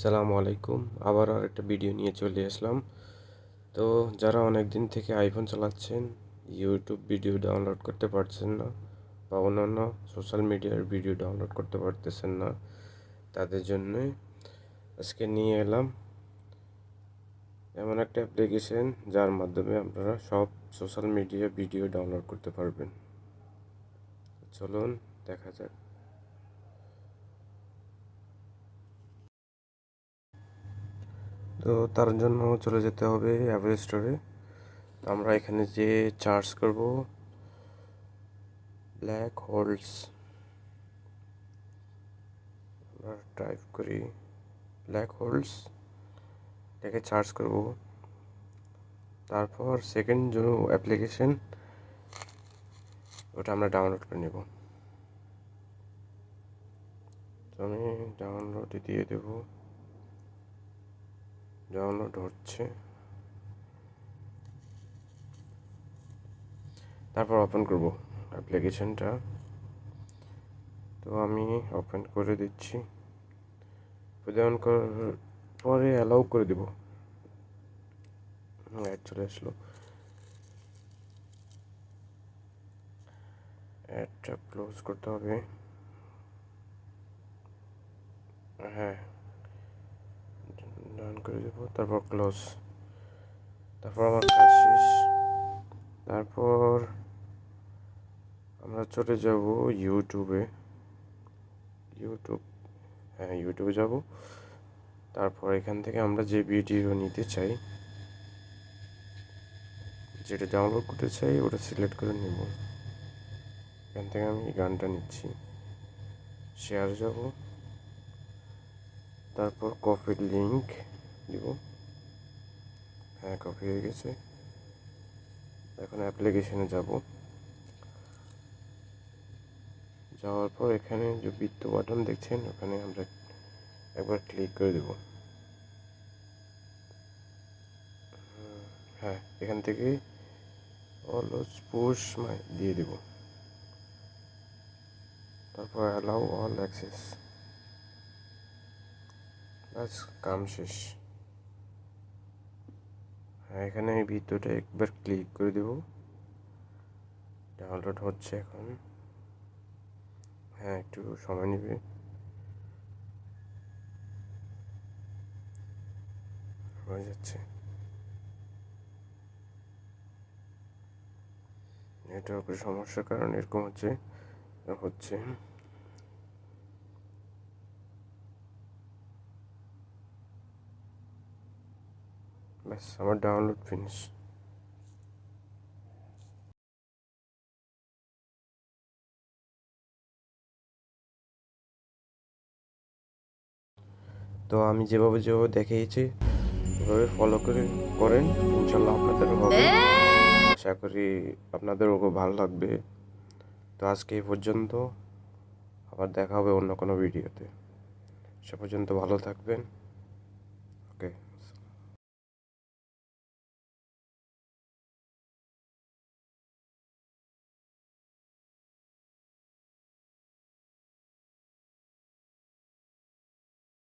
সালামু আলাইকুম। আবার আরেকটা ভিডিও নিয়ে চলে আসলাম। তো যারা অনেক দিন থেকে আইফোন চালাচ্ছেন, ইউটিউব ভিডিও ডাউনলোড করতে পারছেন না বা অন্যান্য সোশ্যাল মিডিয়ার ভিডিও ডাউনলোড করতে পারতেছেন না, তাদের জন্য আজকে নিয়ে এলাম এমন একটা অ্যাপ্লিকেশন যার মাধ্যমে আপনারা সব সোশ্যাল মিডিয়া ভিডিও ডাউনলোড করতে পারবেন। চলুন দেখা যাক। তো তার জন্য চলে যেতে হবে অ্যাপল স্টোরে। আমরা এখানে যে সার্চ করব ব্ল্যাক হোলস, আমরা টাইপ করি ব্ল্যাক হোলস, এটাকে সার্চ করব। তারপর সেকেন্ড যে অ্যাপ্লিকেশন ওটা আমরা ডাউনলোড করে নেব। তো আমি ডাউনলোডে দিয়ে দেব, ডাউনলোড হচ্ছে। তারপর ওপেন করব অ্যাপ্লিকেশনটা। তো আমি ওপেন করে দিচ্ছি। ওপেন করার পরে অ্যালাউ করে দেব। অ্যাড চলে আসলো। অ্যাডটা ক্লোজ করতে হবে। হ্যাঁ, ডান করে দেব, তারপর ক্লোজ। তারপর আমার কাজ শেষ। তারপর আমরা চলে যাব ইউটিউবে। ইউটিউবে যাব। তারপর এখান থেকে আমরা যে ভিডিও নিতে চাই, যেটা ডাউনলোড করতে চাই, ওটা সিলেক্ট করে নেব। এখান থেকে আমি গানটা নিচ্ছি, শেয়ার যাব, তারপর কপির লিঙ্ক দিব। হ্যাঁ, কপি হয়ে গেছে। এখন অ্যাপ্লিকেশনে যাব। যাওয়ার পর এখানে যে বৃত্ত বাটন দেখছেন, ওখানে আমরা একবার ক্লিক করে দেব। হ্যাঁ, এখান থেকে অলওয়েজ পুশ মাই দিয়ে দেব। তারপর অ্যালাউ অল অ্যাক্সেস। ব্যাস, কাম শেষ। হ্যাঁ, এখানে এই ভিডিওটা একবার ক্লিক করে দেব। ডাউনলোড হচ্ছে এখন। হ্যাঁ, একটু সময় নেবে। হয়ে যাচ্ছে। নেটওয়ার্কের সমস্যার কারণে এরকম হচ্ছে। ব্যাস, আমার ডাউনলোড ফিনিশ। তো আমি যেভাবে যেভাবে দেখিয়েছি এভাবে ফলো করেন, ইনশাল্লাহ আপনাদেরও হবে। আশা করি আপনাদেরও খুব ভালো লাগবে। তো আজকে এই পর্যন্ত, আবার দেখা হবে অন্য কোনো ভিডিওতে। সে পর্যন্ত ভালো থাকবেন।